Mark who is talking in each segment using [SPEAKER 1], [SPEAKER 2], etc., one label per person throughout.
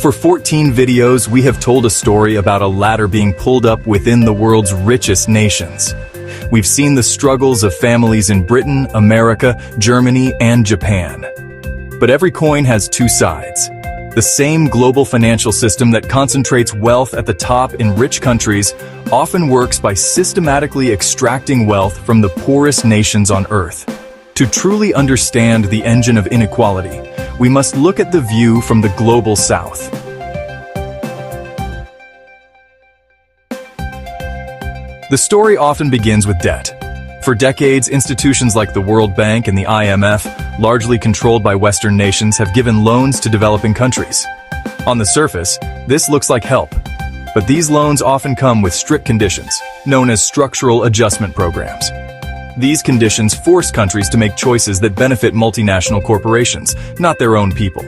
[SPEAKER 1] For 14 videos, we have told a story about a ladder being pulled up within the world's richest nations. We've seen the struggles of families in Britain, America, Germany, and Japan. But every coin has two sides. The same global financial system that concentrates wealth at the top in rich countries often works by systematically extracting wealth from the poorest nations on Earth. To truly understand the engine of inequality, we must look at the view from the global South. The story often begins with debt. For decades, institutions like the World Bank and the IMF, largely controlled by Western nations, have given loans to developing countries. On the surface, this looks like help, but these loans often come with strict conditions, known as structural adjustment programs. These conditions force countries to make choices that benefit multinational corporations, not their own people.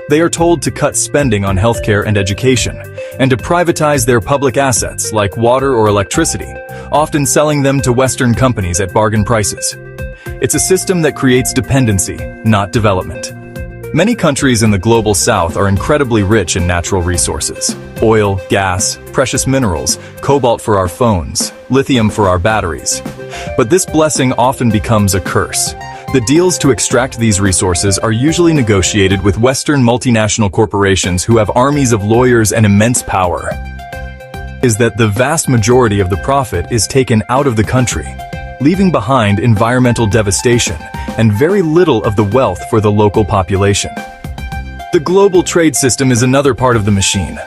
[SPEAKER 1] They are told to cut spending on healthcare and education, and to privatize their public assets like water or electricity, often selling them to Western companies at bargain prices. It's a system that creates dependency, not development. Many countries in the global South are incredibly rich in natural resources: oil, gas, precious minerals, cobalt for our phones, lithium for our batteries. But this blessing often becomes a curse. The deals to extract these resources are usually negotiated with Western multinational corporations who have armies of lawyers and immense power. Is that the vast majority of the profit is taken out of the country, leaving behind environmental devastation and very little of the wealth for the local population. The global trade system is another part of the machine.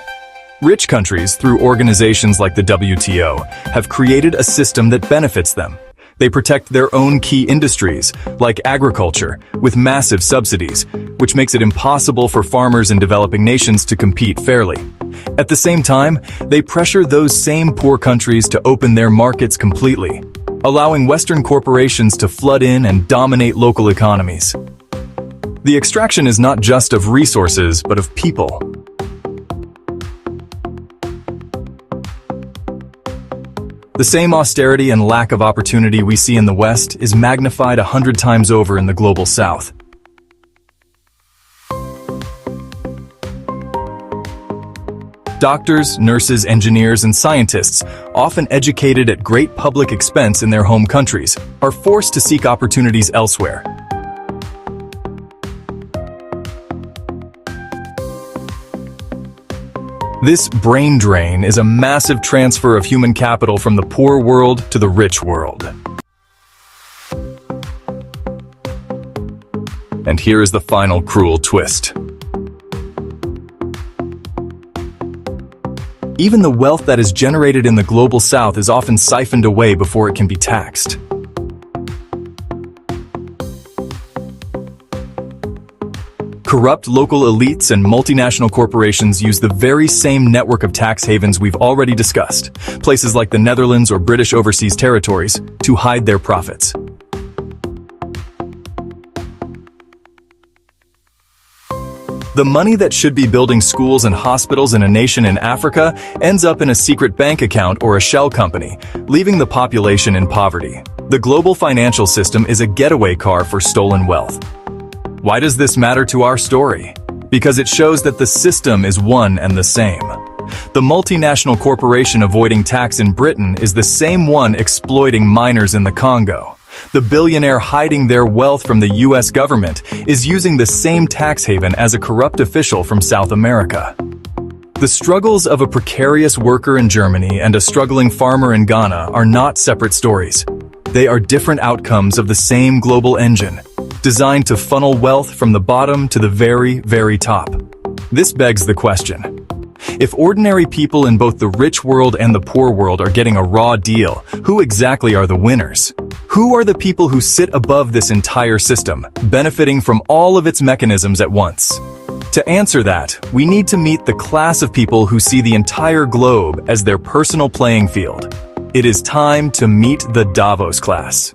[SPEAKER 1] Rich countries, through organizations like the WTO, have created a system that benefits them. They protect their own key industries, like agriculture, with massive subsidies, which makes it impossible for farmers in developing nations to compete fairly. At the same time, they pressure those same poor countries to open their markets completely, allowing Western corporations to flood in and dominate local economies. The extraction is not just of resources, but of people. The same austerity and lack of opportunity we see in the West is magnified 100 times over in the global South. Doctors, nurses, engineers, and scientists, often educated at great public expense in their home countries, are forced to seek opportunities elsewhere. This brain drain is a massive transfer of human capital from the poor world to the rich world. And here is the final cruel twist. Even the wealth that is generated in the global South is often siphoned away before it can be taxed. Corrupt local elites and multinational corporations use the very same network of tax havens we've already discussed, places like the Netherlands or British overseas territories, to hide their profits. The money that should be building schools and hospitals in a nation in Africa ends up in a secret bank account or a shell company, leaving the population in poverty. The global financial system is a getaway car for stolen wealth. Why does this matter to our story? Because it shows that the system is one and the same. The multinational corporation avoiding tax in Britain is the same one exploiting miners in the Congo. The billionaire hiding their wealth from the US government is using the same tax haven as a corrupt official from South America. The struggles of a precarious worker in Germany and a struggling farmer in Ghana are not separate stories. They are different outcomes of the same global engine, designed to funnel wealth from the bottom to the very, very top. This begs the question: if ordinary people in both the rich world and the poor world are getting a raw deal, who exactly are the winners? Who are the people who sit above this entire system, benefiting from all of its mechanisms at once? To answer that, we need to meet the class of people who see the entire globe as their personal playing field. It is time to meet the Davos class.